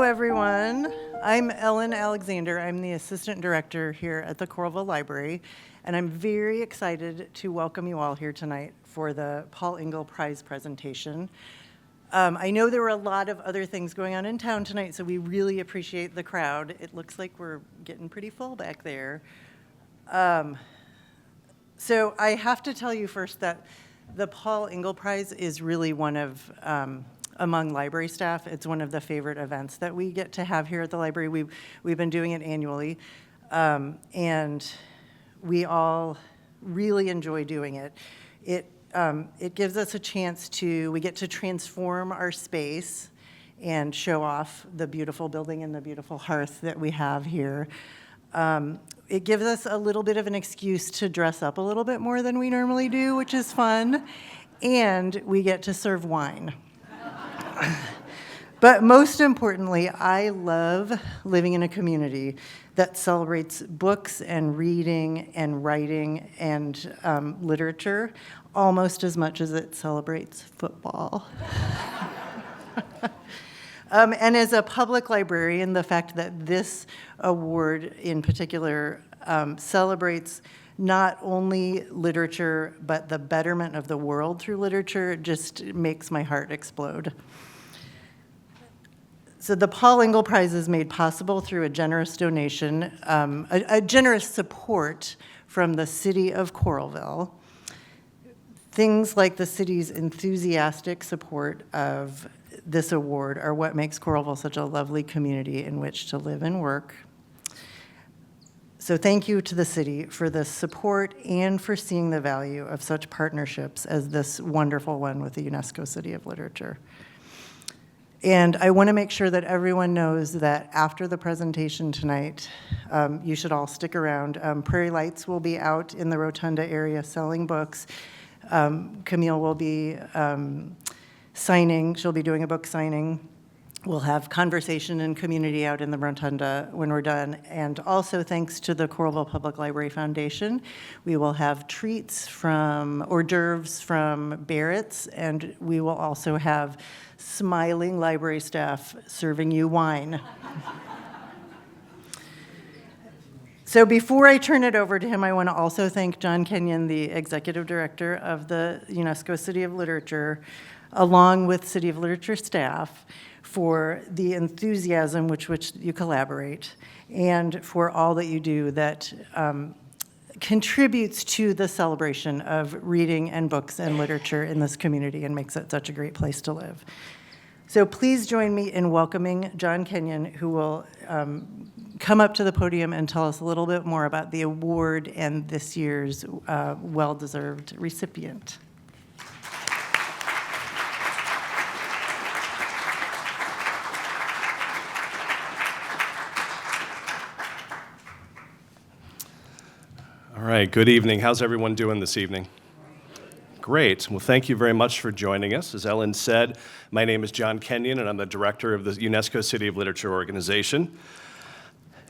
everyone. I'm Ellen Alexander. I'm the assistant director here at the Coralville Library, and I'm very excited to welcome you all here tonight for the Paul Engle Prize presentation. I know there were a lot of other things going on in town tonight, so we really appreciate the crowd. It looks like we're getting pretty full back there. So I have to tell you first that the Paul Engle Prize is really one of, among library staff, it's one of the favorite events that we get to have here at the library. We've been doing it annually, and we all really enjoy doing it. It gives us a chance we get to transform our space and show off the beautiful building and the beautiful hearth that we have here. It gives us a little bit of an excuse to dress up a little bit more than we normally do, which is fun, and we get to serve wine. But most importantly, I love living in a community that celebrates books and reading and writing and literature almost as much as it celebrates football. And as a public librarian, the fact that this award in particular celebrates not only literature, but the betterment of the world through literature just makes my heart explode. So the Paul Engle Prize is made possible through a generous donation, a generous support from the city of Coralville. Things like the city's enthusiastic support of this award are what makes Coralville such a lovely community in which to live and work. So thank you to the city for the support and for seeing the value of such partnerships as this wonderful one with the UNESCO City of Literature. And I want to make sure that everyone knows that after the presentation tonight, you should all stick around. Prairie Lights will be out in the Rotunda area selling books. Camille will be signing. She'll be doing a book signing. We'll have conversation and community out in the Rotunda when we're done. And also, thanks to the Coralville Public Library Foundation, we will have treats hors d'oeuvres from Barrett's, and we will also have smiling library staff serving you wine. So before I turn it over to him, I want to also thank John Kenyon, the executive director of the UNESCO City of Literature, along with City of Literature staff, for the enthusiasm with which you collaborate and for all that you do that contributes to the celebration of reading and books and literature in this community and makes it such a great place to live. So please join me in welcoming John Kenyon, who will come up to the podium and tell us a little bit more about the award and this year's well-deserved recipient. All right, good evening. How's everyone doing this evening? Great. Well, thank you very much for joining us. As Ellen said, my name is John Kenyon, and I'm the director of the UNESCO City of Literature organization.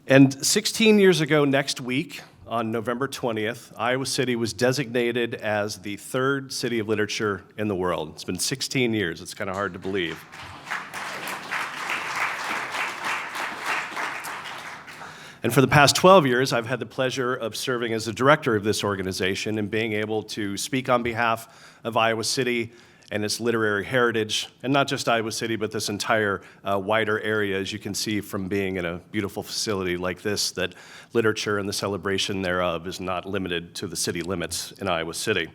And 16 years ago next week, on November 20th, Iowa City was designated as the third city of literature in the world. It's been 16 years. It's kind of hard to believe. And for the past 12 years, I've had the pleasure of serving as the director of this organization and being able to speak on behalf of Iowa City and its literary heritage, and not just Iowa City, but this entire wider area, as you can see from being in a beautiful facility like this, that literature and the celebration thereof is not limited to the city limits in Iowa City.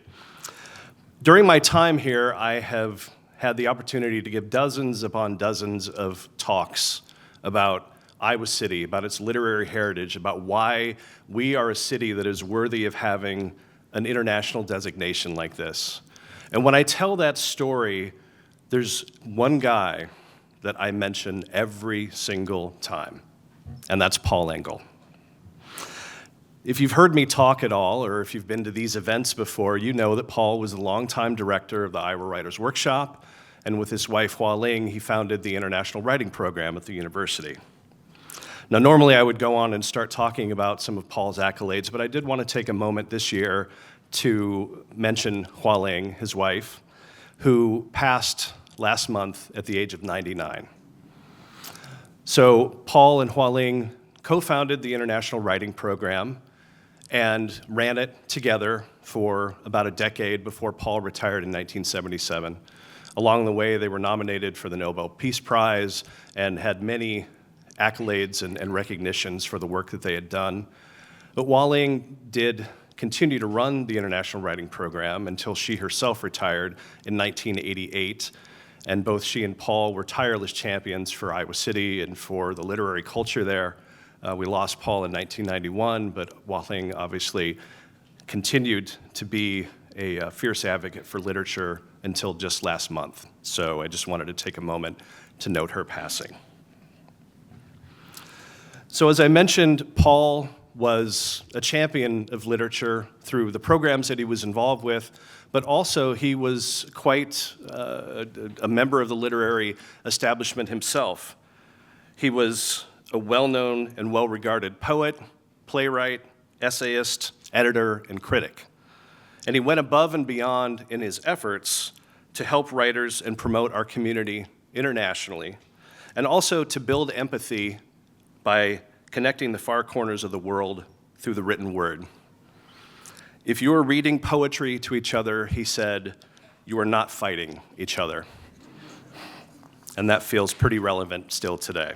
During my time here, I have had the opportunity to give dozens upon dozens of talks about Iowa City, about its literary heritage, about why we are a city that is worthy of having an international designation like this. And when I tell that story, there's one guy that I mention every single time, and that's Paul Engle. If you've heard me talk at all, or if you've been to these events before, you know that Paul was the longtime director of the Iowa Writers Workshop, and with his wife, Hua Ling, he founded the International Writing Program at the university. Now, normally I would go on and start talking about some of Paul's accolades, but I did want to take a moment this year to mention Hua Ling, his wife, who passed last month at the age of 99. So Paul and Hualing co-founded the International Writing Program and ran it together for about a decade before Paul retired in 1977. Along the way, they were nominated for the Nobel Peace Prize and had many accolades and recognitions for the work that they had done. But Hualing did continue to run the International Writing Program until she herself retired in 1988. And both she and Paul were tireless champions for Iowa City and for the literary culture there. We lost Paul in 1991, but Hualing obviously continued to be a fierce advocate for literature until just last month. So I just wanted to take a moment to note her passing. So as I mentioned, Paul was a champion of literature through the programs that he was involved with, but also he was quite a member of the literary establishment himself. He was a well-known and well-regarded poet, playwright, essayist, editor, and critic. And he went above and beyond in his efforts to help writers and promote our community internationally, and also to build empathy by connecting the far corners of the world through the written word. If you are reading poetry to each other, he said, you are not fighting each other. And that feels pretty relevant still today.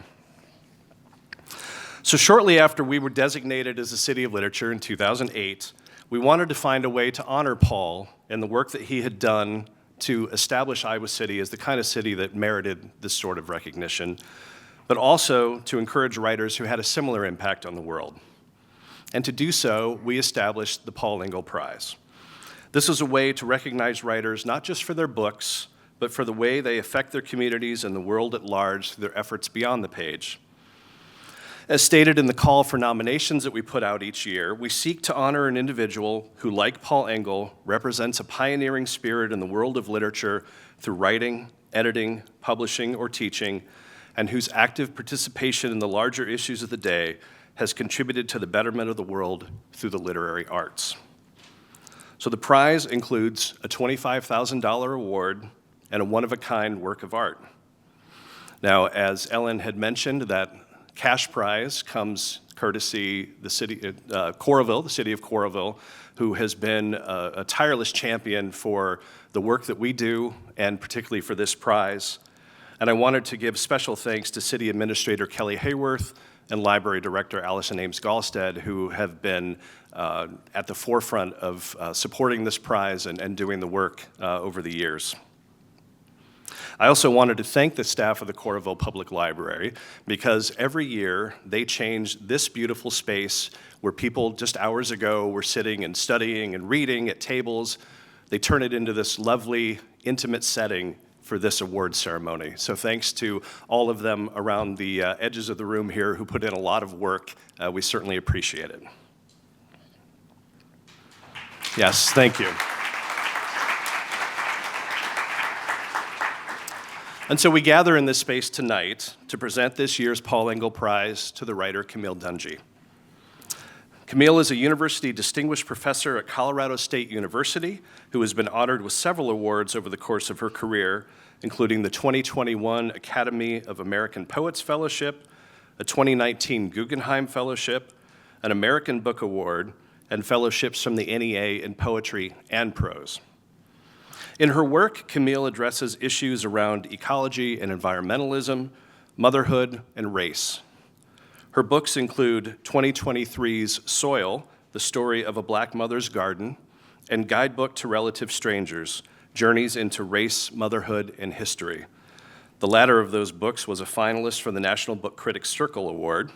So shortly after we were designated as a city of literature in 2008, we wanted to find a way to honor Paul and the work that he had done to establish Iowa City as the kind of city that merited this sort of recognition, but also to encourage writers who had a similar impact on the world. And to do so, we established the Paul Engle Prize. This is a way to recognize writers not just for their books, but for the way they affect their communities and the world at large through their efforts beyond the page. As stated in the call for nominations that we put out each year, we seek to honor an individual who, like Paul Engle, represents a pioneering spirit in the world of literature through writing, editing, publishing, or teaching, and whose active participation in the larger issues of the day has contributed to the betterment of the world through the literary arts. So the prize includes a $25,000 award and a one-of-a-kind work of art. Now, as Ellen had mentioned, that cash prize comes courtesy the city, Coralville, the city of Coralville, who has been a tireless champion for the work that we do, and particularly for this prize. And I wanted to give special thanks to City Administrator Kelly Hayworth and Library Director Allison Ames-Galstead, who have been at the forefront of supporting this prize and doing the work over the years. I also wanted to thank the staff of the Coralville Public Library, because every year they change this beautiful space where people just hours ago were sitting and studying and reading at tables. They turn it into this lovely, intimate setting for this award ceremony. So thanks to all of them around the edges of the room here who put in a lot of work. We certainly appreciate it. Yes, thank you. And so we gather in this space tonight to present this year's Paul Engle Prize to the writer Camille Dungy. Camille is a university distinguished professor at Colorado State University who has been honored with several awards over the course of her career, including the 2021 Academy of American Poets Fellowship, a 2019 Guggenheim Fellowship, an American Book Award, and fellowships from the NEA in poetry and prose. In her work, Camille addresses issues around ecology and environmentalism, motherhood, and race. Her books include 2023's Soil, The Story of a Black Mother's Garden, and Guidebook to Relative Strangers, Journeys into Race, Motherhood, and History. The latter of those books was a finalist for the National Book Critics Circle Award.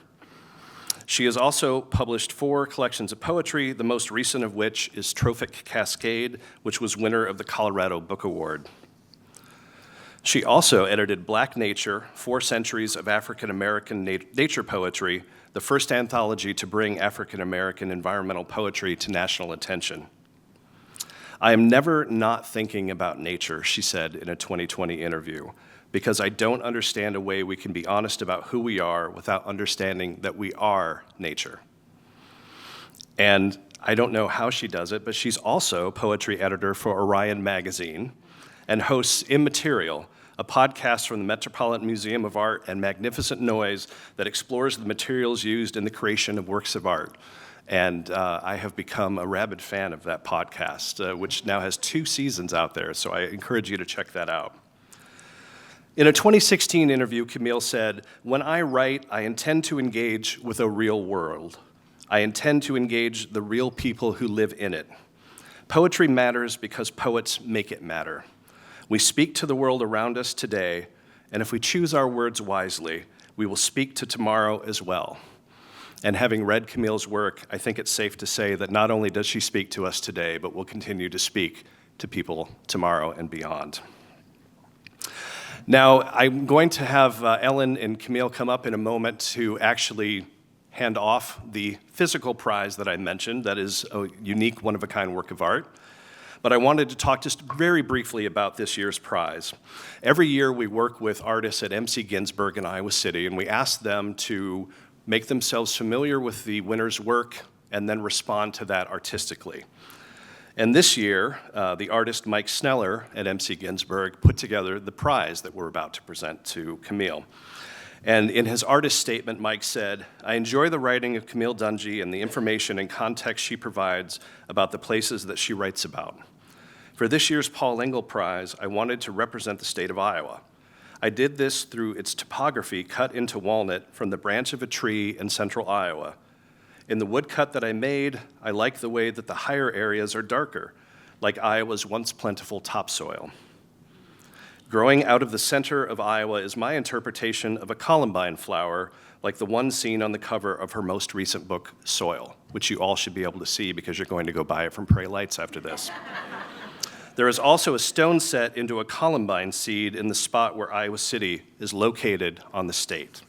She has also published 4 collections of poetry, the most recent of which is Trophic Cascade, which was winner of the Colorado Book Award. She also edited Black Nature, 4 Centuries of African American Nature Poetry, the first anthology to bring African American environmental poetry to national attention. I am never not thinking about nature, she said in a 2020 interview, because I don't understand a way we can be honest about who we are without understanding that we are nature. And I don't know how she does it, but she's also poetry editor for Orion Magazine and hosts Immaterial, a podcast from the Metropolitan Museum of Art and Magnificent Noise that explores the materials used in the creation of works of art. And I have become a rabid fan of that podcast, which now has 2 seasons out there, so I encourage you to check that out. In a 2016 interview, Camille said, "When I write, I intend to engage with a real world. I intend to engage the real people who live in it. Poetry matters because poets make it matter. We speak to the world around us today, and if we choose our words wisely, we will speak to tomorrow as well." And having read Camille's work, I think it's safe to say that not only does she speak to us today, but will continue to speak to people tomorrow and beyond. Now, I'm going to have Ellen and Camille come up in a moment to actually hand off the physical prize that I mentioned, that is a unique, one-of-a-kind work of art. But I wanted to talk just very briefly about this year's prize. Every year we work with artists at MC Ginsberg in Iowa City, and we ask them to make themselves familiar with the winner's work and then respond to that artistically. And this year, the artist Mike Sneller at MC Ginsberg put together the prize that we're about to present to Camille. And in his artist statement, Mike said, "I enjoy the writing of Camille Dungy and the information and context she provides about the places that she writes about. For this year's Paul Engle Prize, I wanted to represent the state of Iowa. I did this through its topography cut into walnut from the branch of a tree in central Iowa. In the woodcut that I made, I like the way that the higher areas are darker, like Iowa's once plentiful topsoil. Growing out of the center of Iowa is my interpretation of a columbine flower, like the one seen on the cover of her most recent book, Soil," which you all should be able to see because you're going to go buy it from Prairie Lights after this. "There is also a stone set into a columbine seed in the spot where Iowa City is located on the state."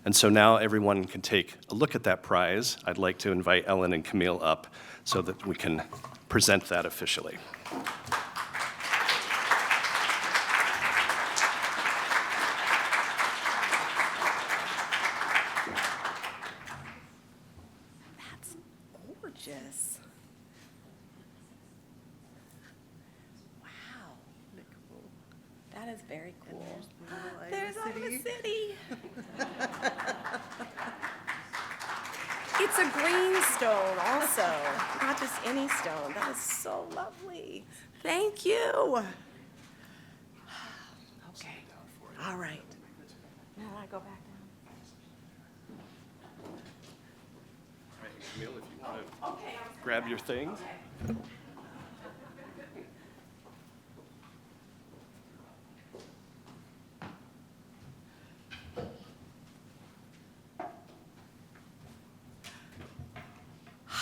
And so now everyone can take a look at that prize. I'd like to invite Ellen and Camille up so that we can present that officially. Gorgeous. Wow. That is very cool. There's Iowa City. It's a green stone also, not just any stone. That is so lovely. Thank you. Okay. All right. Now I go back down. All right, Camille, if you want to grab your things.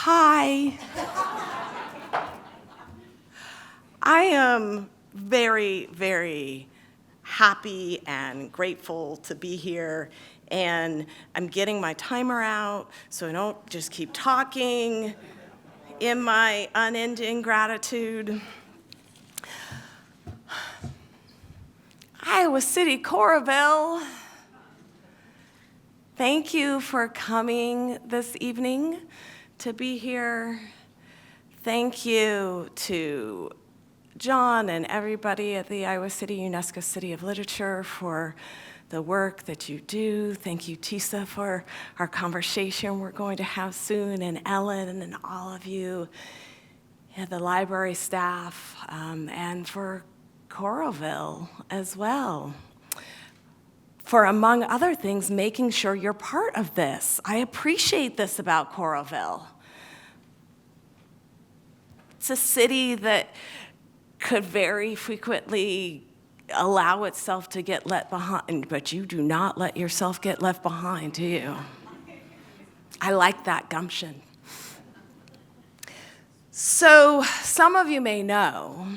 Hi. I am very, very happy and grateful to be here, and I'm getting my timer out so I don't just keep talking in my unending gratitude. Iowa City, Coralville. Thank you for coming this evening to be here. Thank you to John and everybody at the Iowa City UNESCO City of Literature for the work that you do. Thank you, Tisa, for our conversation we're going to have soon, and Ellen and all of you, and the library staff, and for Coralville as well, for, among other things, making sure you're part of this. I appreciate this about Coralville. It's a city that could very frequently allow itself to get left behind, but you do not let yourself get left behind, do you? I like that gumption. So some of you may know,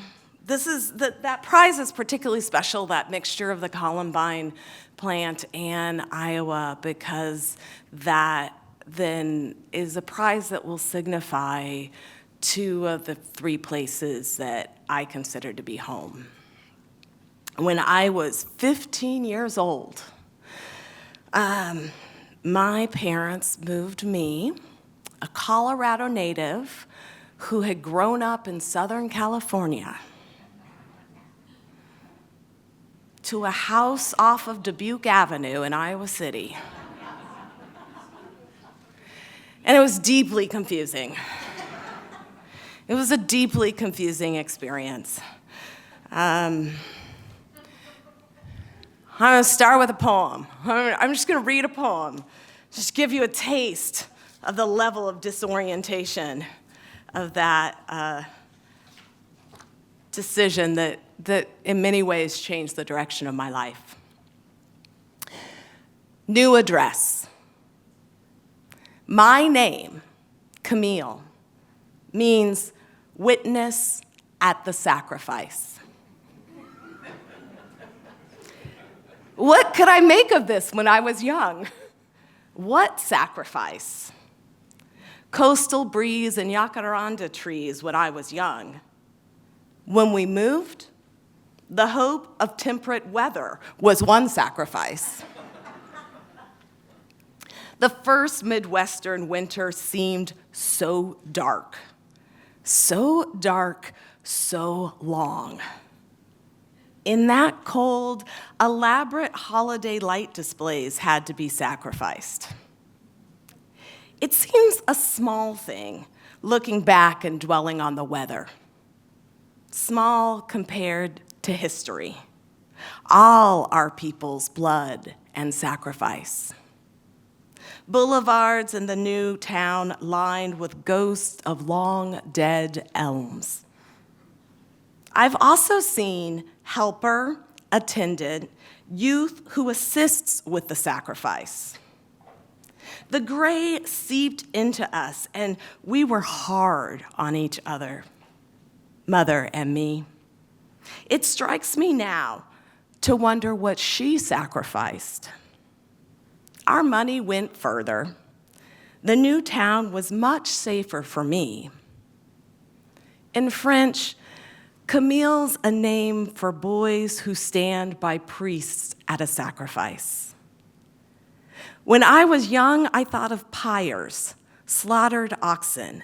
that prize is particularly special, that mixture of the columbine plant and Iowa, because that then is a prize that will signify 2 of the 3 places that I consider to be home. When I was 15 years old, my parents moved me, a Colorado native who had grown up in Southern California, to a house off of Dubuque Avenue in Iowa City. And it was deeply confusing. It was a deeply confusing experience. I'm going to start with a poem. I'm just going to read a poem, just give you a taste of the level of disorientation of that decision that in many ways changed the direction of my life. New address. My name, Camille, means witness at the sacrifice. What could I make of this when I was young? What sacrifice? Coastal breeze and jacaranda trees when I was young. When we moved, the hope of temperate weather was one sacrifice. The first Midwestern winter seemed so dark, so long. In that cold, elaborate holiday light displays had to be sacrificed. It seems a small thing, looking back and dwelling on the weather. Small compared to history. All our people's blood and sacrifice. Boulevards in the new town lined with ghosts of long dead elms. I've also seen helper, attendant, youth who assists with the sacrifice. The gray seeped into us, and we were hard on each other, Mother and me. It strikes me now to wonder what she sacrificed. Our money went further. The new town was much safer for me. In French, Camille's a name for boys who stand by priests at a sacrifice. When I was young, I thought of pyres, slaughtered oxen,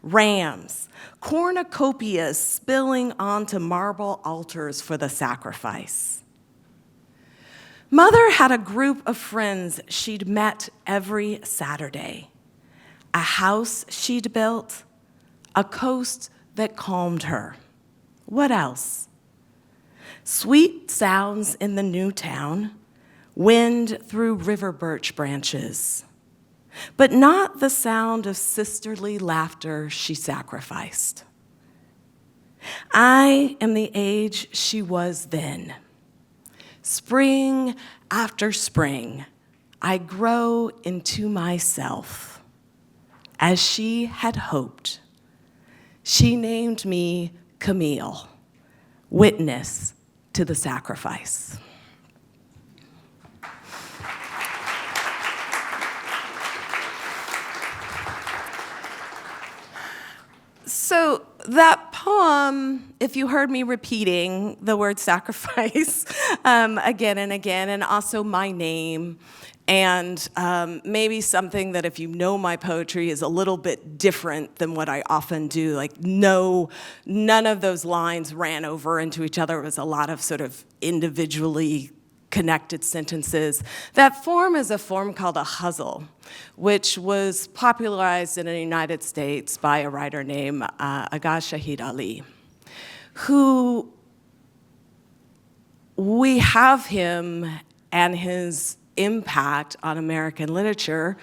rams, cornucopias spilling onto marble altars for the sacrifice. Mother had a group of friends she'd met every Saturday, a house she'd built, a coast that calmed her. What else? Sweet sounds in the new town, wind through river birch branches, but not the sound of sisterly laughter she sacrificed. I am the age she was then. Spring after spring, I grow into myself. As she had hoped, she named me Camille, witness to the sacrifice. So that poem, if you heard me repeating the word sacrifice again and again, and also my name, and maybe something that if you know my poetry is a little bit different than what I often do, like none of those lines ran over into each other. It was a lot of sort of individually connected sentences. That form is a form called a huzzle, which was popularized in the United States by a writer named Agha Shahid Ali, who we have him and his impact on American literature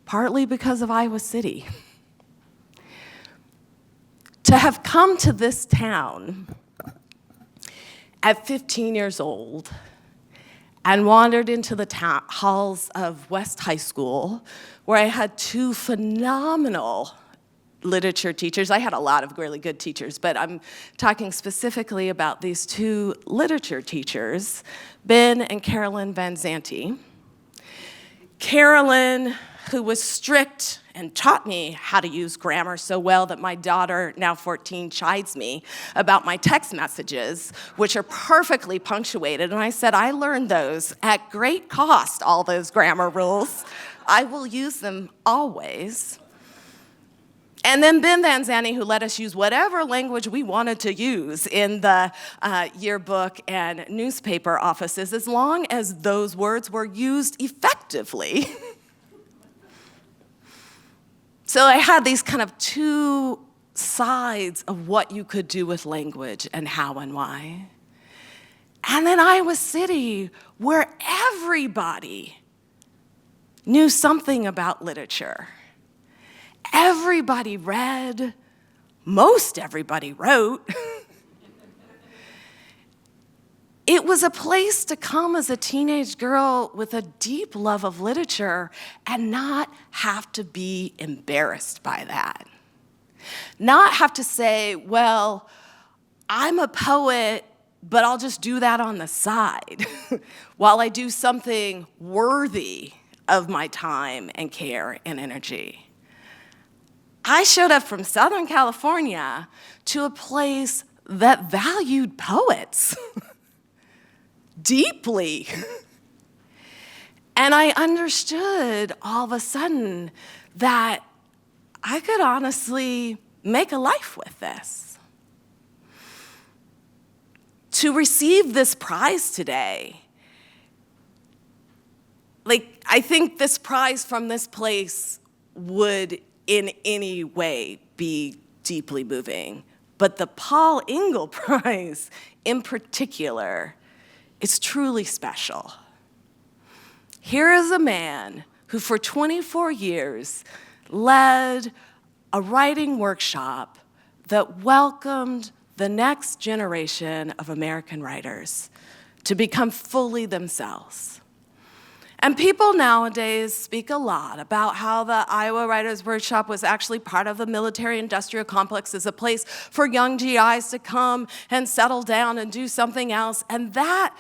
partly because of Iowa City. To have come to this town at 15 years old and wandered into the halls of West High School, where I had two phenomenal literature teachers. I had a lot of really good teachers, but I'm talking specifically about these two literature teachers, Ben and Carolyn Van Zanti. Carolyn, who was strict and taught me how to use grammar so well that my daughter, now 14, chides me about my text messages, which are perfectly punctuated. And I said, I learned those at great cost, all those grammar rules. I will use them always. And then Ben Van Zandt, who let us use whatever language we wanted to use in the yearbook and newspaper offices, as long as those words were used effectively. So I had these kind of two sides of what you could do with language and how and why. And then Iowa City, where everybody knew something about literature. Everybody read, most everybody wrote. It was a place to come as a teenage girl with a deep love of literature and not have to be embarrassed by that. Not have to say, well, I'm a poet, but I'll just do that on the side while I do something worthy of my time and care and energy. I showed up from Southern California to a place that valued poets deeply. And I understood all of a sudden that I could honestly make a life with this. To receive this prize today, I think this prize from this place would in any way be deeply moving. But the Paul Engle Prize in particular is truly special. Here is a man who for 24 years led a writing workshop that welcomed the next generation of American writers to become fully themselves. And people nowadays speak a lot about how the Iowa Writers Workshop was actually part of the military-industrial complex as a place for young GIs to come and settle down and do something else. And that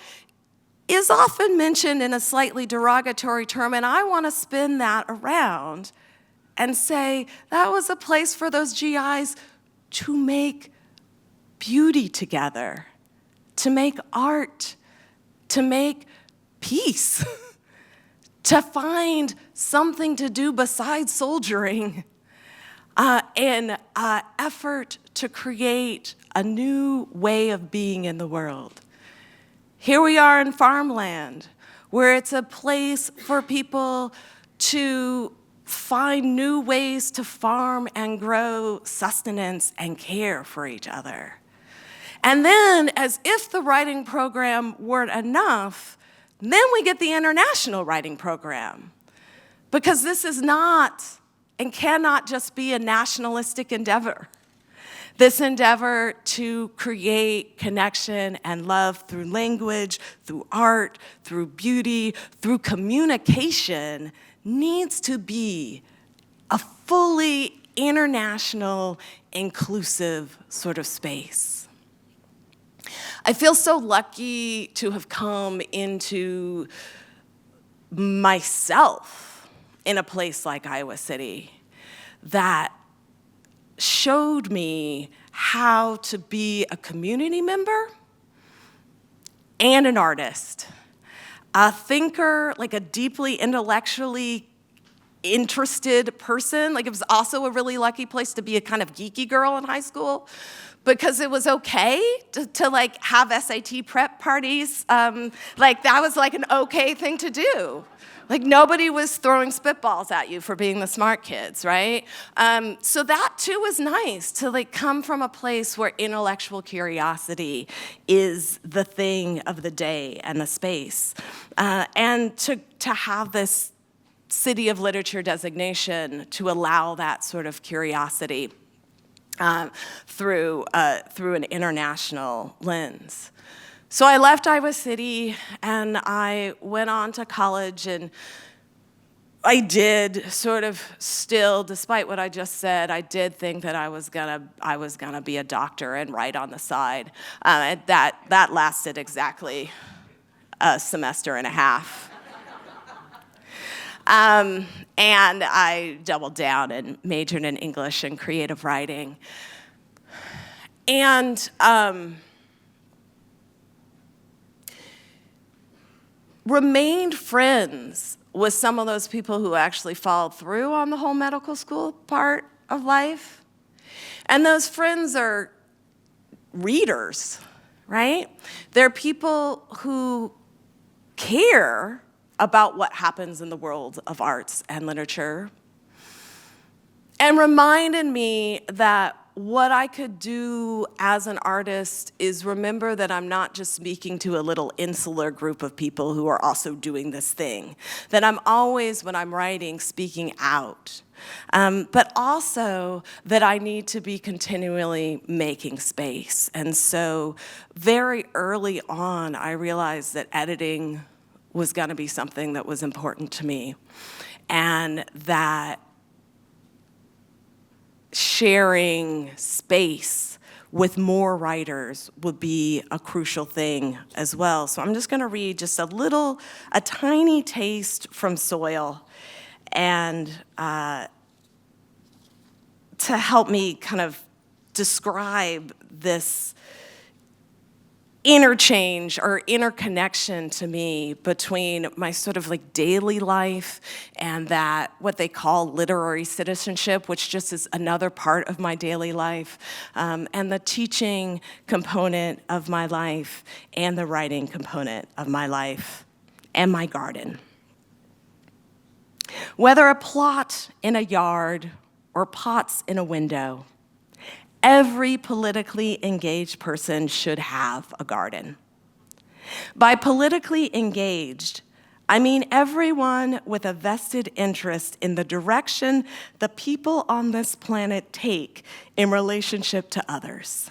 is often mentioned in a slightly derogatory term, and I want to spin that around and say that was a place for those GIs to make beauty together, to make art, to make peace. To find something to do besides soldiering, an effort to create a new way of being in the world. Here we are in farmland, where it's a place for people to find new ways to farm and grow sustenance and care for each other. And then, as if the writing program weren't enough, then we get the international writing program, because this is not and cannot just be a nationalistic endeavor. This endeavor to create connection and love through language, through art, through beauty, through communication needs to be a fully international, inclusive sort of space. I feel so lucky to have come into myself in a place like Iowa City that showed me how to be a community member and an artist, a thinker, like a deeply intellectually interested person. It was also a really lucky place to be a kind of geeky girl in high school, because it was okay to have SAT prep parties. That was an okay thing to do. Nobody was throwing spitballs at you for being the smart kids, right? So that too was nice, to come from a place where intellectual curiosity is the thing of the day and the space. And to have this City of Literature designation to allow that sort of curiosity through an international lens. So I left Iowa City and I went on to college, and I did sort of still, despite what I just said, I did think that I was gonna be a doctor and write on the side. That lasted exactly a semester and a half. And I doubled down and majored in English and creative writing. And remained friends with some of those people who actually followed through on the whole medical school part of life. And those friends are readers, right? They're people who care about what happens in the world of arts and literature, and reminded me that what I could do as an artist is remember that I'm not just speaking to a little insular group of people who are also doing this thing, that I'm always, when I'm writing, speaking out. But also that I need to be continually making space. And so very early on, I realized that editing was gonna be something that was important to me, and that sharing space with more writers would be a crucial thing as well. So I'm just gonna read just a tiny taste from Soil, and to help me kind of describe this interchange or interconnection to me between my sort of like daily life and that what they call literary citizenship, which just is another part of my daily life, and the teaching component of my life and the writing component of my life and my garden. Whether a plot in a yard or pots in a window, every politically engaged person should have a garden. By politically engaged, I mean everyone with a vested interest in the direction the people on this planet take in relationship to others.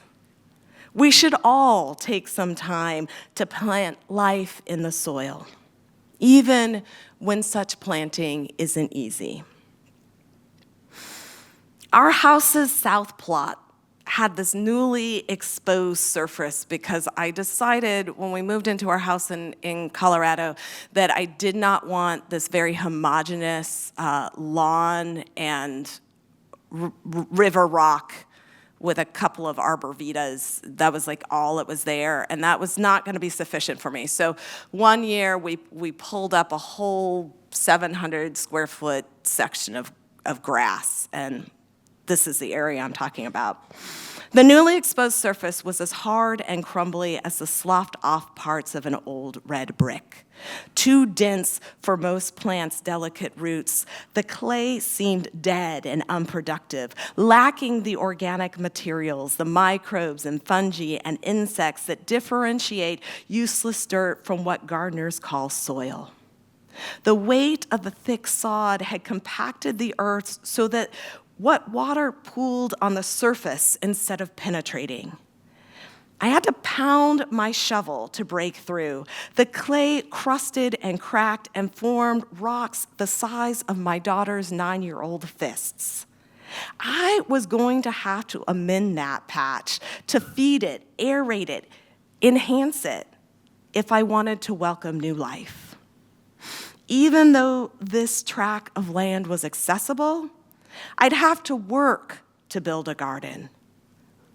We should all take some time to plant life in the soil, even when such planting isn't easy. Our house's south plot had this newly exposed surface because I decided when we moved into our house in Colorado that I did not want this very homogeneous lawn and river rock with a couple of arborvitaes. That was like all that was there, and that was not gonna be sufficient for me. So one year we pulled up a whole 700 square foot section of grass, and this is the area I'm talking about. The newly exposed surface was as hard and crumbly as the sloughed off parts of an old red brick. Too dense for most plants' delicate roots, the clay seemed dead and unproductive, lacking the organic materials, the microbes and fungi and insects that differentiate useless dirt from what gardeners call soil. The weight of the thick sod had compacted the earth so that what water pooled on the surface instead of penetrating. I had to pound my shovel to break through. The clay crusted and cracked and formed rocks the size of my daughter's 9-year-old fists. I was going to have to amend that patch to feed it, aerate it, enhance it, if I wanted to welcome new life. Even though this tract of land was accessible, I'd have to work to build a garden.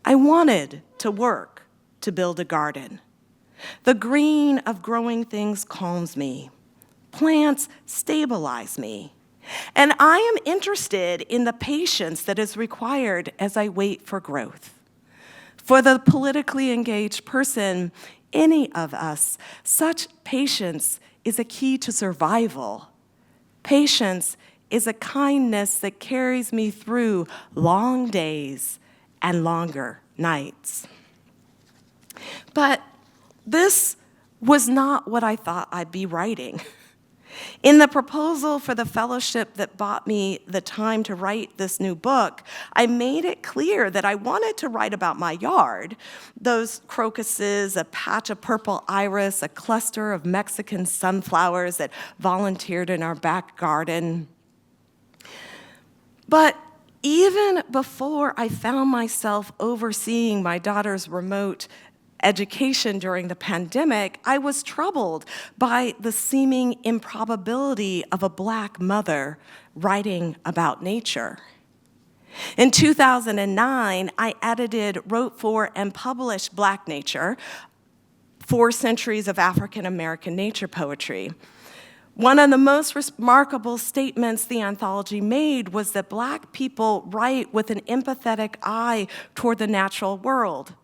I wanted to work to build a garden. The green of growing things calms me. Plants stabilize me. And I am interested in the patience that is required as I wait for growth. For the politically engaged person, any of us, such patience is a key to survival. Patience is a kindness that carries me through long days and longer nights. But this was not what I thought I'd be writing. In the proposal for the fellowship that bought me the time to write this new book, I made it clear that I wanted to write about my yard, those crocuses, a patch of purple iris, a cluster of Mexican sunflowers that volunteered in our back garden. But even before I found myself overseeing my daughter's remote education during the pandemic, I was troubled by the seeming improbability of a Black mother writing about nature. In 2009, I edited, wrote for, and published Black Nature, 4 centuries of African American nature poetry. One of the most remarkable statements the anthology made was that Black people write with an empathetic eye toward the natural world.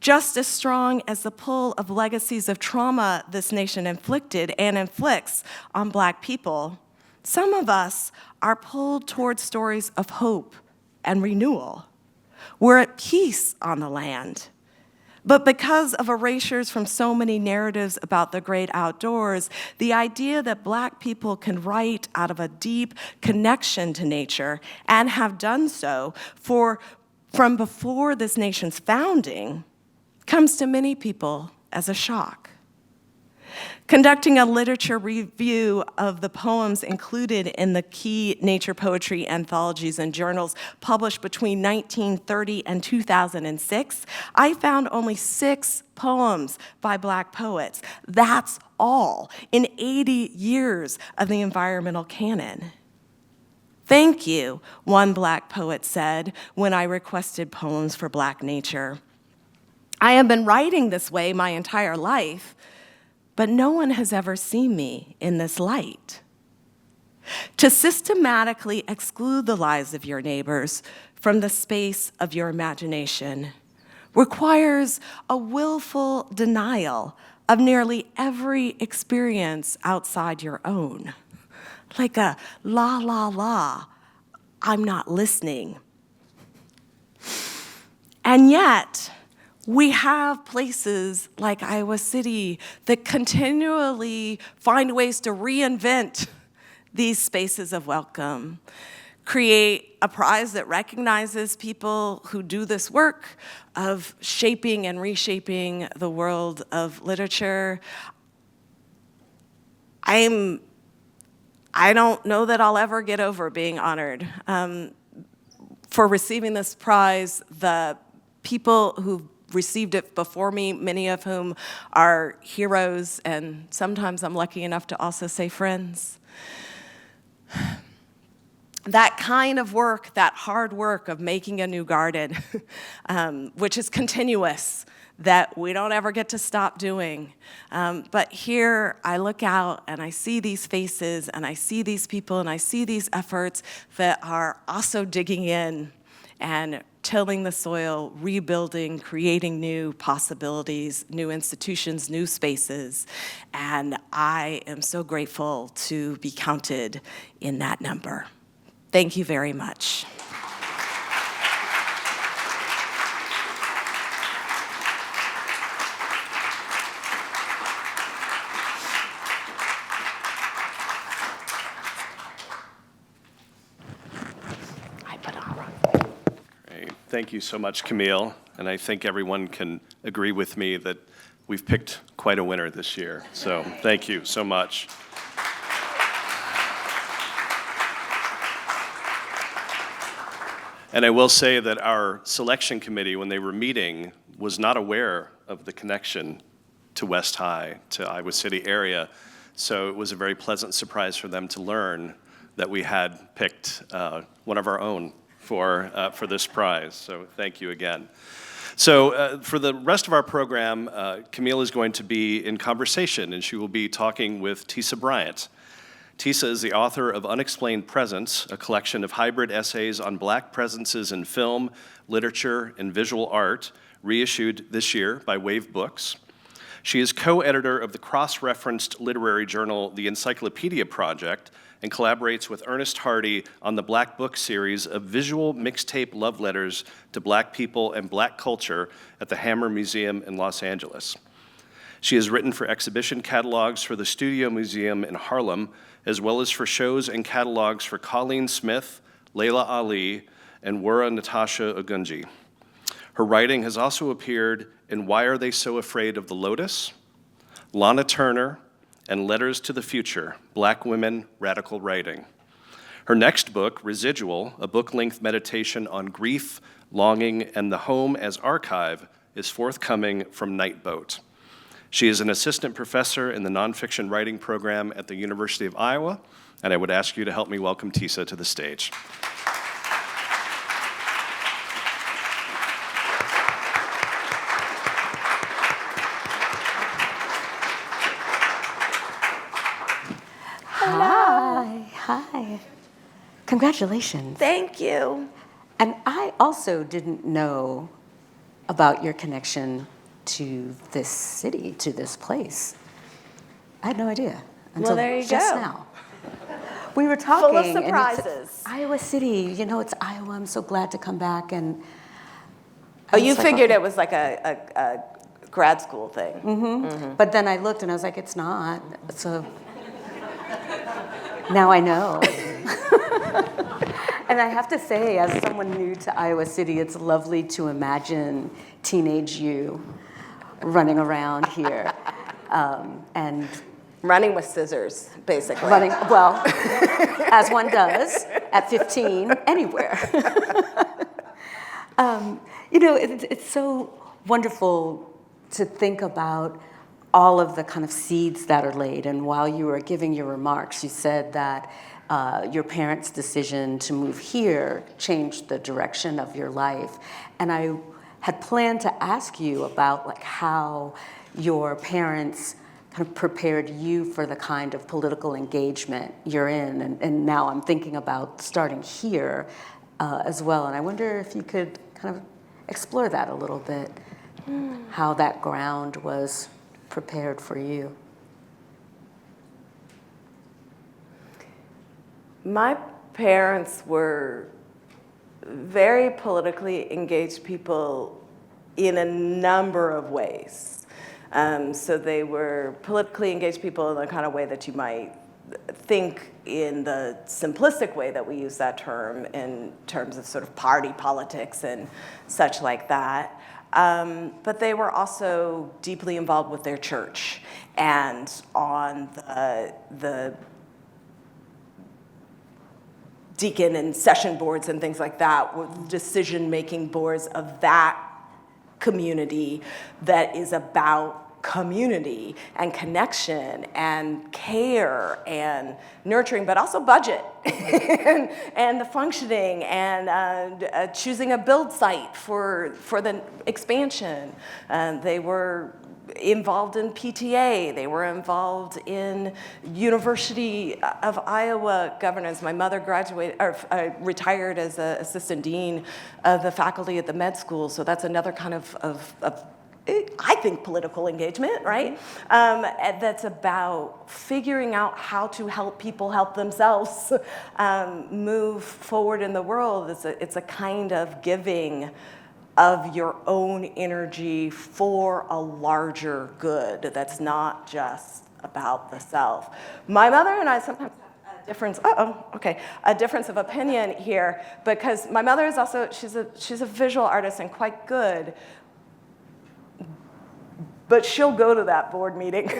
Just as strong as the pull of legacies of trauma this nation inflicted and inflicts on Black people, some of us are pulled toward stories of hope and renewal. We're at peace on the land. But because of erasures from so many narratives about the great outdoors, the idea that Black people can write out of a deep connection to nature and have done so from before this nation's founding comes to many people as a shock. Conducting a literature review of the poems included in the key nature poetry anthologies and journals published between 1930 and 2006, I found only 6 poems by Black poets. That's all in 80 years of the environmental canon. Thank you, one Black poet said when I requested poems for Black nature. I have been writing this way my entire life, but no one has ever seen me in this light. To systematically exclude the lives of your neighbors from the space of your imagination requires a willful denial of nearly every experience outside your own. Like a la, la, la, I'm not listening. And yet, we have places like Iowa City that continually find ways to reinvent these spaces of welcome, create a prize that recognizes people who do this work of shaping and reshaping the world of literature. I don't know that I'll ever get over being honored. For receiving this prize, the people who received it before me, many of whom are heroes, and sometimes I'm lucky enough to also say friends. That kind of work, that hard work of making a new garden, which is continuous, that we don't ever get to stop doing. But here I look out and I see these faces and I see these people and I see these efforts that are also digging in and tilling the soil, rebuilding, creating new possibilities, new institutions, new spaces. And I am so grateful to be counted in that number. Thank you very much. Thank you so much, Camille. And I think everyone can agree with me that we've picked quite a winner this year. So thank you so much. And I will say that our selection committee, when they were meeting, was not aware of the connection to West High, to Iowa City area. So it was a very pleasant surprise for them to learn that we had picked one of our own for this prize. So thank you again. So for the rest of our program, Camille is going to be in conversation, and she will be talking with Tisa Bryant. Tisa is the author of Unexplained Presence, a collection of hybrid essays on Black presences in film, literature, and visual art, reissued this year by Wave Books. She is co-editor of the cross-referenced literary journal, The Encyclopedia Project, and collaborates with Ernest Hardy on the Black Book series of visual mixtape love letters to Black people and Black culture at the Hammer Museum in Los Angeles. She has written for exhibition catalogs for the Studio Museum in Harlem, as well as for shows and catalogs for Colleen Smith, Layla Ali, and Wura Natasha Ogunji. Her writing has also appeared in Why Are They So Afraid of the Lotus?, Lana Turner, and Letters to the Future, Black Women, Radical Writing. Her next book, Residual, a book-length meditation on grief, longing, and the home as archive, is forthcoming from Nightboat. She is an assistant professor in the nonfiction writing program at the University of Iowa, and I would ask you to help me welcome Tisa to the stage. Congratulations. Thank you. And I also didn't know about your connection to this city, to this place. I had no idea until there you just go. now. We were talking. Full of and surprises. Iowa City, it's Iowa. I'm so glad to come back. And Oh, you figured it was like a grad school thing. Mm-hmm. But then I looked and I was like, it's not. So now I know. And I have to say, as someone new to Iowa City, it's lovely to imagine teenage you running around here. And Running with scissors, basically. well, as one does at 15, anywhere. It's so wonderful to think about all of the kind of seeds that are laid. And while you were giving your remarks, you said that your parents' decision to move here changed the direction of your life. And I had planned to ask you about how your parents kind of prepared you for the kind of political engagement you're in. And now I'm thinking about starting here as well. And I wonder if you could kind of explore that a little bit, how that ground was prepared for you. My parents were very politically engaged people in a number of ways. So they were politically engaged people in the kind of way that you might think in the simplistic way that we use that term in terms of sort of party politics and such like that. But they were also deeply involved with their church and on the deacon and session boards and things like that, with decision-making boards of that community that is about community and connection and care and nurturing, but also budget and the functioning and choosing a build site for the expansion. They were involved in PTA. They were involved in University of Iowa governance. My mother retired as an assistant dean of the faculty at the med school, so that's another kind of I think political engagement, right? That's about figuring out how to help people help themselves move forward in the world. It's a kind of giving of your own energy for a larger good that's not just about the self. My mother and I sometimes have a difference of opinion here, because my mother is also, she's a visual artist and quite good, but she'll go to that board meeting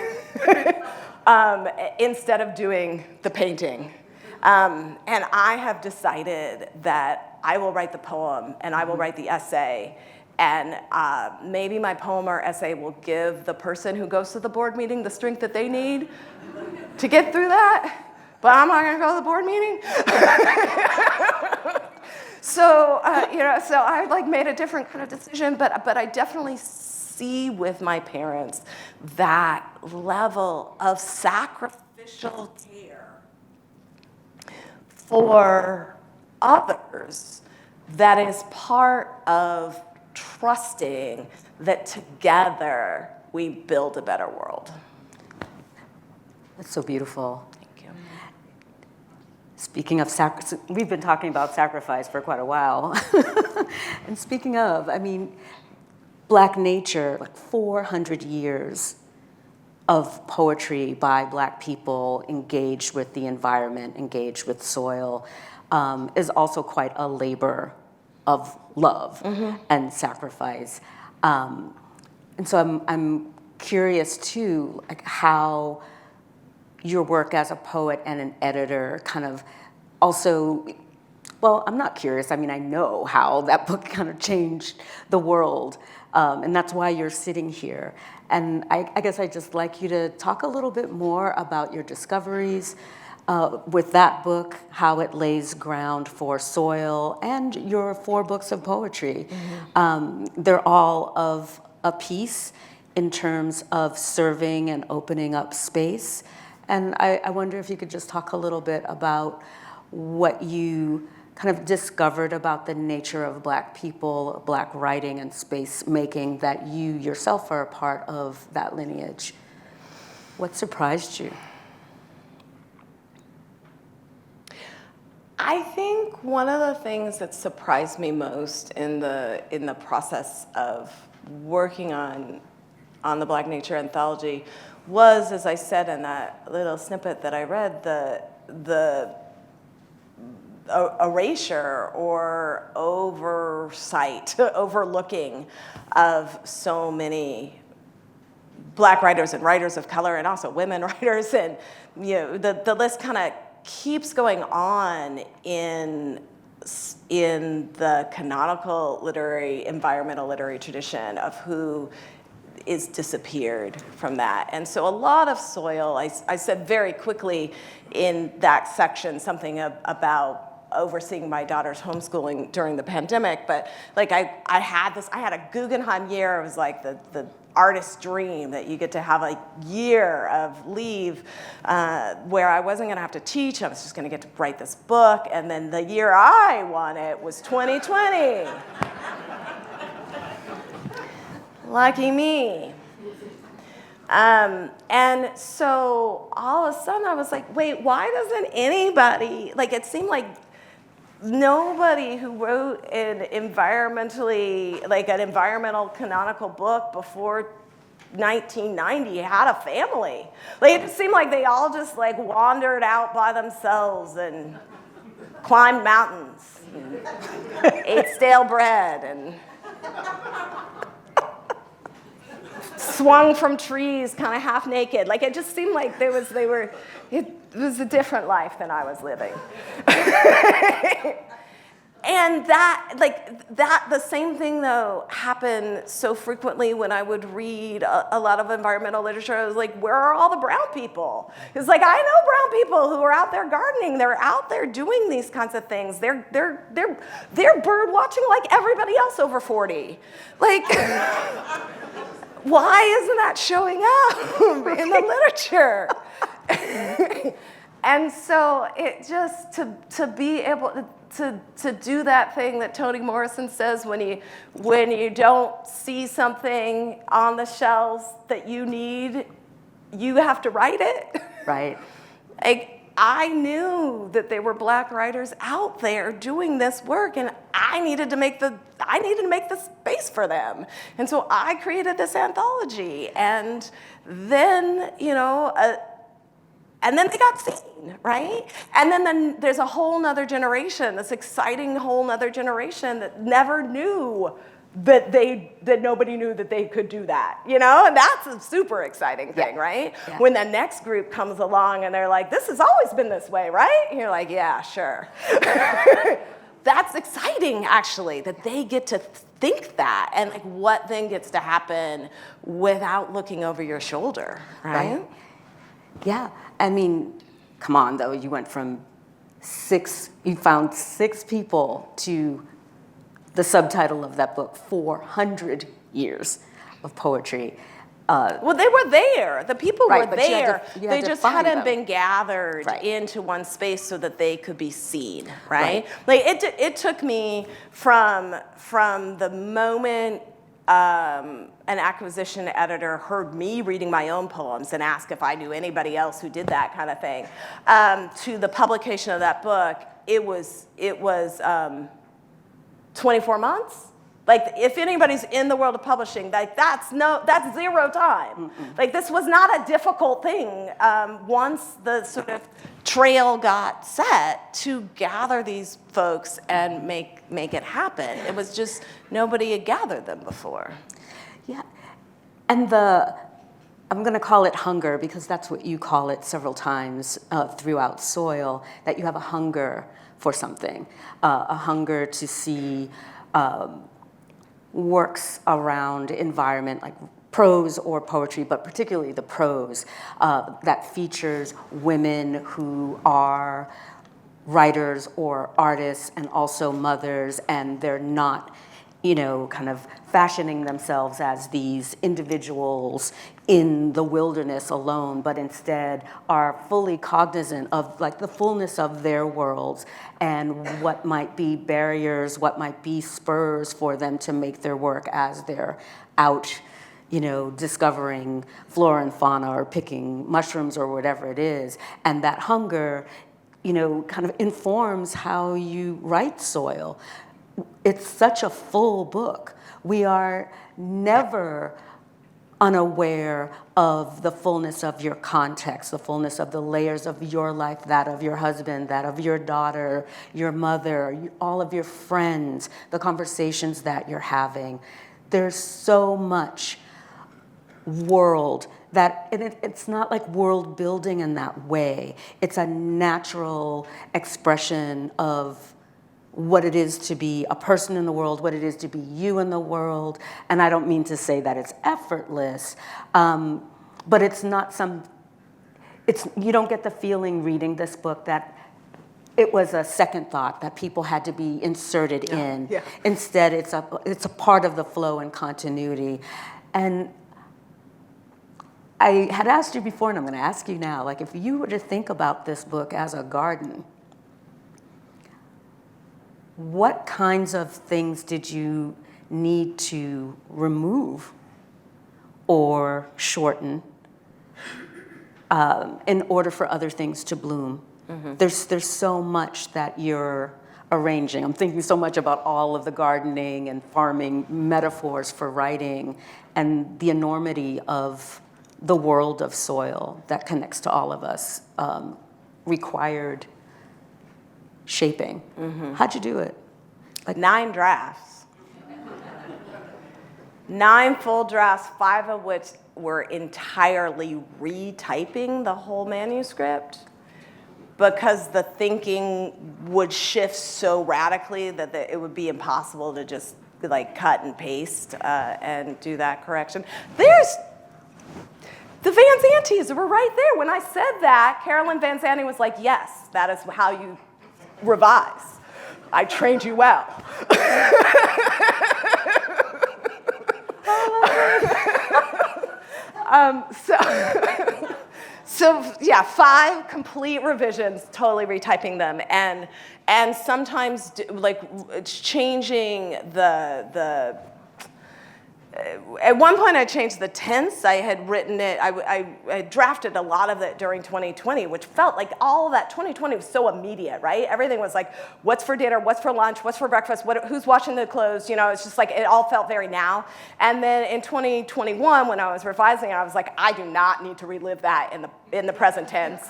instead of doing the painting. And I have decided that I will write the poem and I will write the essay, and maybe my poem or essay will give the person who goes to the board meeting the strength that they need to get through that, but I'm not gonna go to the board meeting. So I made a different kind of decision, but I definitely see with my parents that level of sacrificial care for others that is part of trusting that together we build a better world. That's so beautiful. Thank you. Speaking of we've been talking about sacrifice for quite a while. And speaking of, Black nature, 400 years of poetry by Black people engaged with the environment, engaged with soil, is also quite a labor of love and sacrifice. And so I'm curious too, how your work as a poet and an editor kind of also, well, I'm not curious, I know how that book kind of changed the world. And that's why you're sitting here. And I guess I'd just like you to talk a little bit more about your discoveries with that book, how it lays ground for soil, and your 4 books of poetry. They're all of a piece in terms of serving and opening up space. And I wonder if you could just talk a little bit about what you kind of discovered about the nature of Black people, Black writing and space making, that you yourself are a part of that lineage. What surprised you? I think one of the things that surprised me most in the process of working on the Black Nature anthology was, as I said in that little snippet that I read, the erasure or oversight, overlooking of so many Black writers and writers of color, and also women writers, and the list kind of keeps going on in the canonical literary, environmental literary tradition of who is disappeared from that. And so a lot of soil, I said very quickly in that section something about overseeing my daughter's homeschooling during the pandemic, but like I had a Guggenheim year. It was like the artist's dream that you get to have a year of leave where I wasn't gonna have to teach. I was just gonna get to write this book. And then the year I won it was 2020. Lucky me. And so all of a sudden I was like, wait, why doesn't anybody, like it seemed like nobody who wrote an environmental canonical book before 1990 had a family. Like it seemed like they all just like wandered out by themselves and climbed mountains and ate stale bread and swung from trees kind of half naked. Like it just seemed like it was a different life than I was living. And the same thing though happened so frequently when I would read a lot of environmental literature. I was like, where are all the brown people? It's like, I know brown people who are out there gardening. They're out there doing these kinds of things. They're bird watching like everybody else over 40. Like, why isn't that showing up in the literature? And so it just, to be able to do that thing that Toni Morrison says when you don't see something on the shelves that you need, you have to write it. Right. Like, I knew that there were Black writers out there doing this work, and I needed to make the space for them. And so I created this anthology, and then, and then they got seen, right? And then there's a whole nother generation, this exciting whole nother generation that never knew that nobody knew that they could do that, And that's a super exciting thing, right? Yeah. When the next group comes along and they're like, this has always been this way, right? And you're like, yeah, sure. That's exciting, actually, that they get to think that, and like what then gets to happen without looking over your shoulder, right? Yeah, I mean, come on though, you went from you found 6 people to the subtitle of that book, 400 years of poetry. Well, they were there. The people Right, were but you had there. to- you had They to just find hadn't them. been gathered Right. into one space so that they could be seen, right? Right. Like it took me from the moment an acquisition editor heard me reading my own poems and asked if I knew anybody else who did that kind of thing, to the publication of that book. It was 24 months. Like, if anybody's in the world of publishing, like that's 0 time. Mm-mm. Like, this was not a difficult thing once the sort of trail got set to gather these folks and make it happen. It was just nobody had gathered them before. Yeah, and I'm going to call it hunger because that's what you call it several times throughout Soil, that you have a hunger for something, a hunger to see works around environment, like prose or poetry, but particularly the prose, that features women who are writers or artists and also mothers, and they're not kind of fashioning themselves as these individuals in the wilderness alone, but instead are fully cognizant of like the fullness of their worlds and what might be barriers, what might be spurs for them to make their work as they're out, discovering flora and fauna or picking mushrooms or whatever it is. And that hunger, kind of informs how you write soil. It's such a full book. We are never unaware of the fullness of your context, the fullness of the layers of your life, that of your husband, that of your daughter, your mother, all of your friends, the conversations that you're having. There's so much world that it's not like world building in that way. It's a natural expression of what it is to be a person in the world, what it is to be you in the world. And I don't mean to say that it's effortless, but it's not you don't get the feeling reading this book that it was a second thought that people had to be inserted in. Yeah. Instead, it's a part of the flow and continuity. And I had asked you before, and I'm going to ask you now, like if you were to think about this book as a garden, what kinds of things did you need to remove or shorten in order for other things to bloom? Mm-hmm. There's so much that you're arranging. I'm thinking so much about all of the gardening and farming metaphors for writing and the enormity of the world of soil that connects to all of us required shaping. Mm-hmm. How'd you do it? Like 9 drafts. 9 full drafts, 5 of which were entirely retyping the whole manuscript because the thinking would shift so radically that it would be impossible to just like cut and paste and do that correction. The Van Zantys were right there. When I said that, Carolyn Van Zanty was like, yes, that is how you revise. I trained you well. So yeah, 5 complete revisions, totally retyping them, and sometimes changing the. At one point, I changed the tense. I had written it. I drafted a lot of it during 2020, which felt like all of that 2020 was so immediate, right? Everything was like, what's for dinner? What's for lunch? What's for breakfast? Who's washing the clothes? It's just like it all felt very now. And then in 2021, when I was revising it, I was like, I do not need to relive that in the present tense.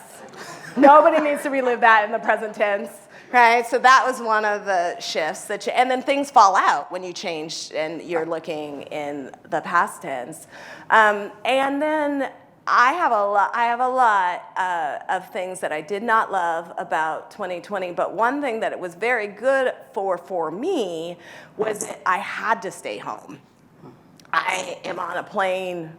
Nobody needs to relive that in the present tense. Right, so that was one of the shifts. And then things fall out when you change and you're looking in the past tense. And then I have a lot of things that I did not love about 2020. But one thing that it was very good for me was that I had to stay home. I am on a plane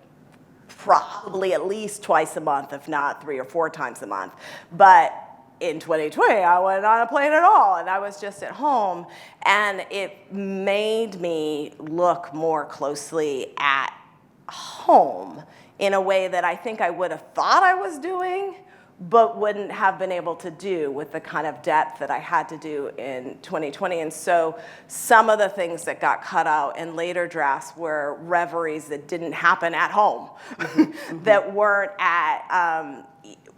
probably at least twice a month, if not 3 or 4 times a month. But in 2020, I wasn't on a plane at all, and I was just at home, and it made me look more closely at home in a way that I think I would have thought I was doing, but wouldn't have been able to do with the kind of depth that I had to do in 2020. And so some of the things that got cut out in later drafts were reveries that didn't happen at home, that weren't at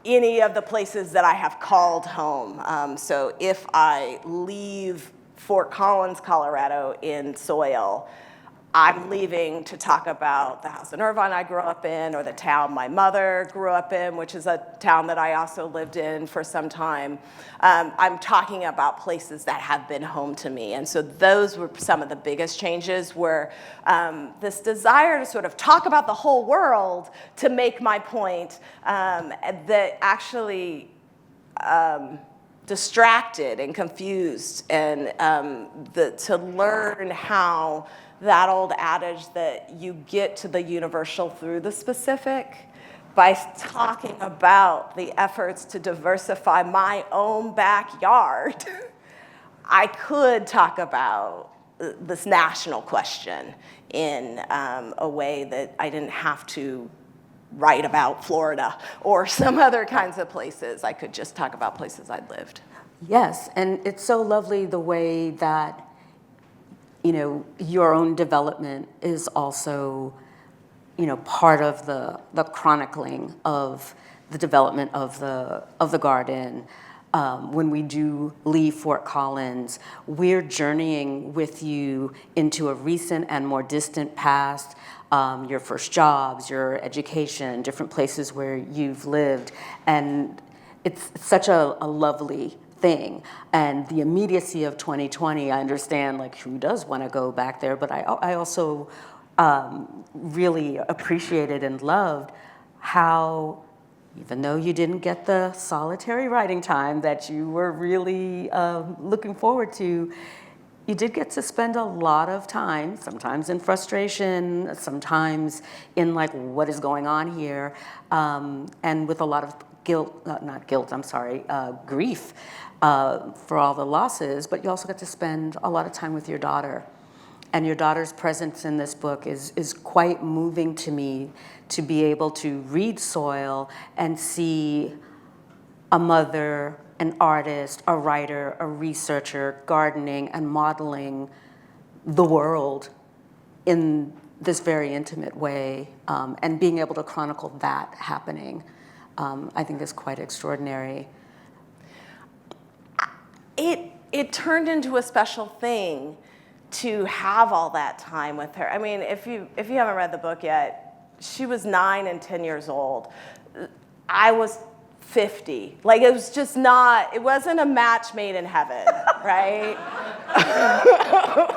any of the places that I have called home. So if I leave Fort Collins, Colorado in soil, I'm leaving to talk about the house in Irvine I grew up in, or the town my mother grew up in, which is a town that I also lived in for some time. I'm talking about places that have been home to me. And so those were some of the biggest changes, were this desire to sort of talk about the whole world to make my point, that actually distracted and confused, and to learn how that old adage that you get to the universal through the specific, by talking about the efforts to diversify my own backyard, I could talk about this national question in a way that I didn't have to write about Florida or some other kinds of places. I could just talk about places I'd lived. Yes, and it's so lovely the way that, your own development is also, part of the chronicling of the development of the garden. When we do leave Fort Collins, we're journeying with you into a recent and more distant past, your first jobs, your education, different places where you've lived, and it's such a lovely thing. And the immediacy of 2020, I understand, like, who does want to go back there, but I also really appreciated and loved how, even though you didn't get the solitary writing time that you were really looking forward to, you did get to spend a lot of time, sometimes in frustration, sometimes in like, what is going on here, and with a lot of grief for all the losses, but you also get to spend a lot of time with your daughter. And your daughter's presence in this book is quite moving to me, to be able to read Soil and see a mother, an artist, a writer, a researcher, gardening and modeling the world in this very intimate way, and being able to chronicle that happening, I think is quite extraordinary. It turned into a special thing to have all that time with her. I mean, if you haven't read the book yet, she was 9 and 10 years old. I was 50. Like, it was just not, it wasn't a match made in heaven, right?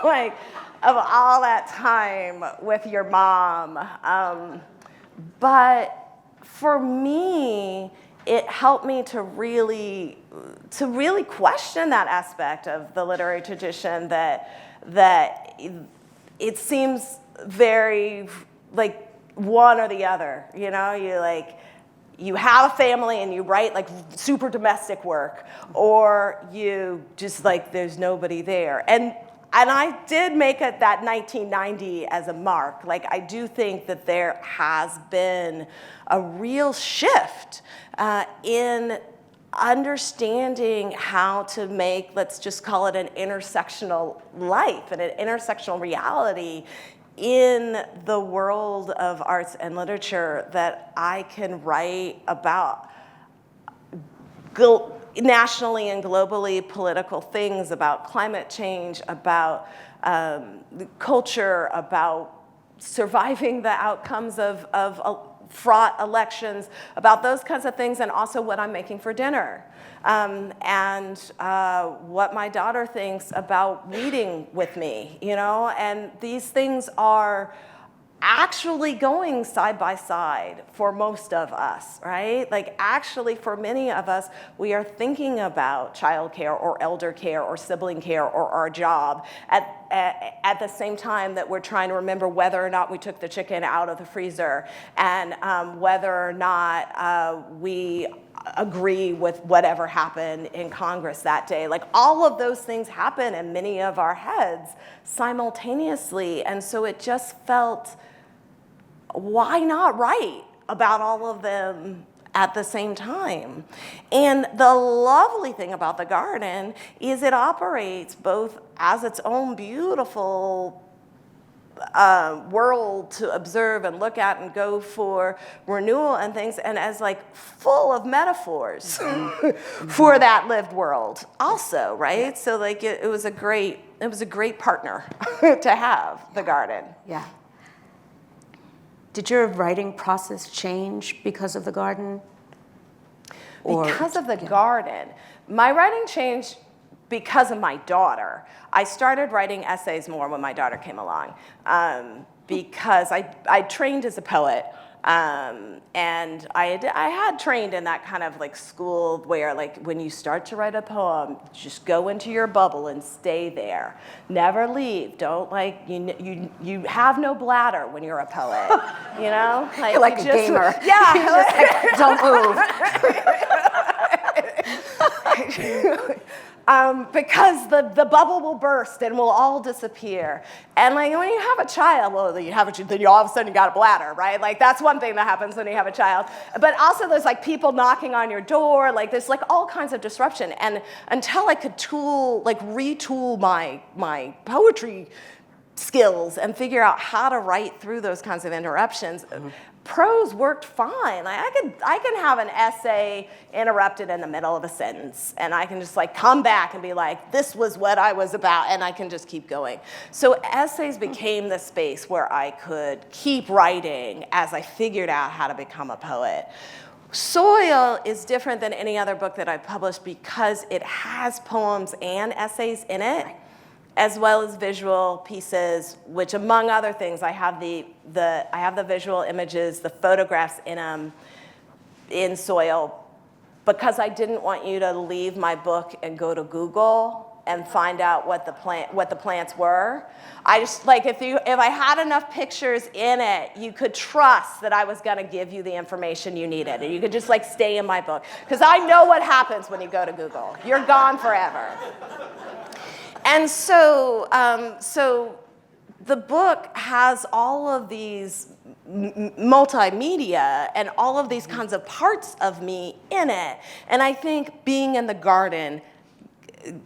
Like, of all that time with your mom. But for me, it helped me to really question that aspect of the literary tradition that it seems very like one or the other, you have a family and you write like super domestic work, or you just like there's nobody there. And I did make it that 1990 as a mark. Like, I do think that there has been a real shift in understanding how to make, let's just call it, an intersectional life and an intersectional reality in the world of arts and literature, that I can write about nationally and globally political things, about climate change, about culture, about surviving the outcomes of fraught elections, about those kinds of things, and also what I'm making for dinner, and what my daughter thinks about reading with me, and these things are actually going side by side for most of us, right? Like, actually, for many of us, we are thinking about childcare or elder care or sibling care or our job at the same time that we're trying to remember whether or not we took the chicken out of the freezer, and whether or not we agree with whatever happened in Congress that day. Like, all of those things happen in many of our heads simultaneously, and so it just felt, why not write about all of them at the same time? And the lovely thing about the garden is it operates both as its own beautiful world to observe and look at and go for renewal and things, and as like full of metaphors for that lived world also, right? So like it was a great partner to have, the garden. Yeah. Did your writing process change because of the garden? Because of the garden. My writing changed because of my daughter. I started writing essays more when my daughter came along, because I trained as a poet, and I had trained in that kind of like school where, like, when you start to write a poem, just go into your bubble and stay there. Never leave. Don't, like, you have no bladder when you're a poet, Like, you're like a gamer. Yeah. Just like, don't move. because the bubble will burst and we'll all disappear. And like when you have a child, well, then you all of a sudden you got a bladder, right? Like that's one thing that happens when you have a child. But also there's like people knocking on your door, like there's like all kinds of disruption. And until I could retool my poetry skills and figure out how to write through those kinds of interruptions, prose worked fine. I can have an essay interrupted in the middle of a sentence, and I can just like come back and be like, this was what I was about, and I can just keep going. So essays became the space where I could keep writing as I figured out how to become a poet. Soil is different than any other book that I've published because it has poems and essays in it, as well as visual pieces, which among other things, I have the visual images, the photographs in them, in Soil, because I didn't want you to leave my book and go to Google and find out what the plants were. I just, like, if I had enough pictures in it, you could trust that I was gonna give you the information you needed, and you could just like stay in my book. Because I know what happens when you go to Google. You're gone forever. And so the book has all of these multimedia and all of these kinds of parts of me in it. And I think being in the garden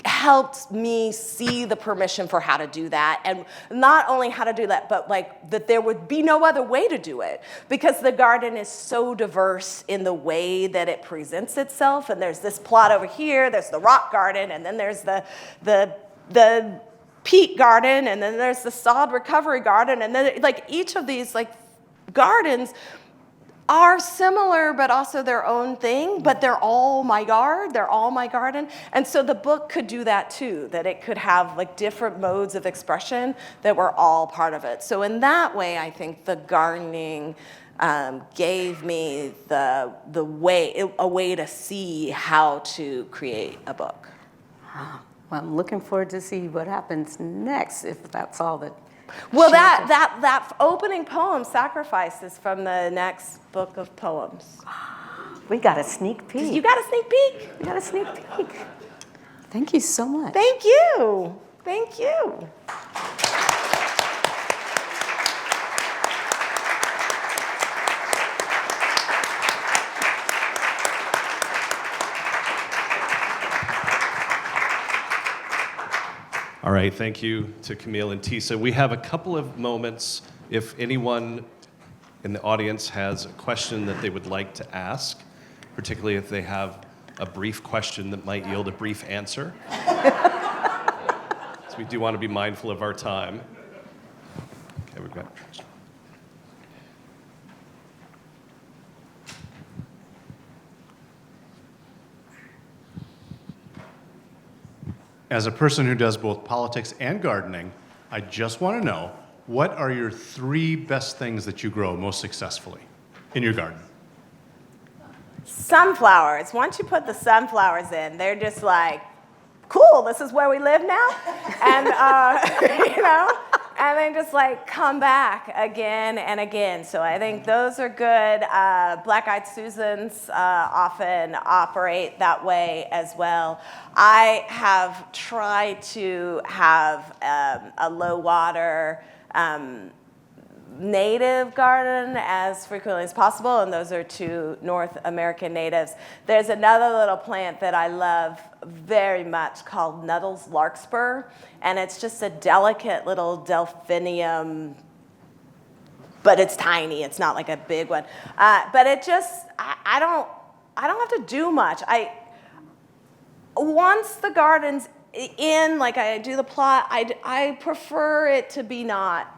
helped me see the permission for how to do that, and not only how to do that, but like that there would be no other way to do it, because the garden is so diverse in the way that it presents itself. And there's this plot over here, there's the rock garden, and then there's the peat garden, and then there's the sod recovery garden, and then like each of these like gardens are similar but also their own thing, but they're all my garden. And so the book could do that too, that it could have like different modes of expression that were all part of it. So in that way, I think the gardening gave me a way to see how to create a book. Well, I'm looking forward to see what happens next, if that's all that. Well, that opening poem, Sacrifice, is from the next book of poems. We got a sneak peek. You got a sneak peek? We got a sneak peek. Thank you so much. Thank you. Thank you. All right, thank you to Camille and Tisa. We have a couple of moments if anyone in the audience has a question that they would like to ask, particularly if they have a brief question that might yield a brief answer. So we do want to be mindful of our time. Okay, we've got. As a person who does both politics and gardening, I just want to know, what are your 3 best things that you grow most successfully in your garden? Sunflowers. Once you put the sunflowers in, they're just like, cool, this is where we live now? And, and then just like come back again and again. So I think those are good. Black-eyed Susans often operate that way as well. I have tried to have a low water native garden as frequently as possible, and those are 2 North American natives. There's another little plant that I love very much called Nuttall's Larkspur, and it's just a delicate little delphinium, but it's tiny. It's not like a big one. But it just, I don't have to do much. Once the garden's in, like I do the plot, I prefer it to be not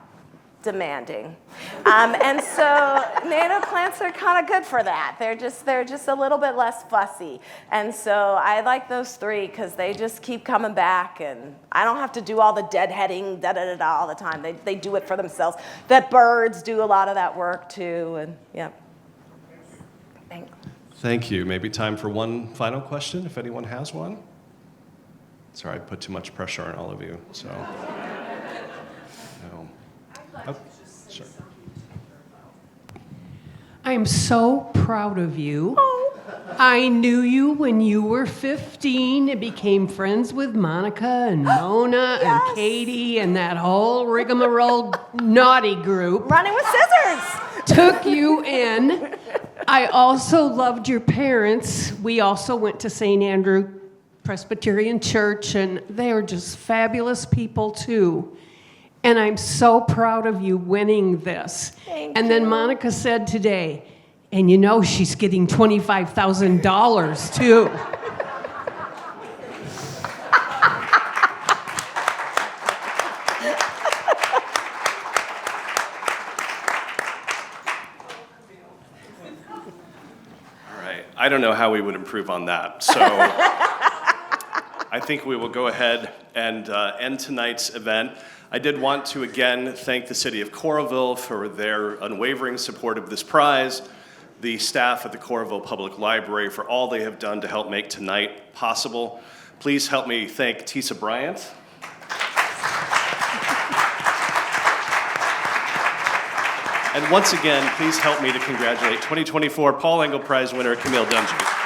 demanding. And so native plants are kind of good for that. They're just a little bit less fussy. And so I like those 3 because they just keep coming back, and I don't have to do all the deadheading da-da-da-da all the time. They do it for themselves. That birds do a lot of that work too, and yeah. Thanks. Thank you. Maybe time for one final question, if anyone has one. Sorry, I put too much pressure on all of you, so. No. Oh, sure. I am so proud of you. I knew you when you were 15 and became friends with Monica and Mona and Katie and that whole rigmarole naughty group. Running with scissors. Took you in. I also loved your parents. We also went to St. Andrew Presbyterian Church, and they are just fabulous people, too. And I'm so proud of you winning this. Thank and then you. Monica said today, and you know she's getting $25,000, too. I don't know how we would improve on that. So I think we will go ahead and end tonight's event. I did want to again thank the city of Coralville for their unwavering support of this prize, the staff at the Coralville Public Library for all they have done to help make tonight possible. Please help me thank Tisa Bryant. And once again, please help me to congratulate 2024 Paul Engle Prize winner Camille Dungy.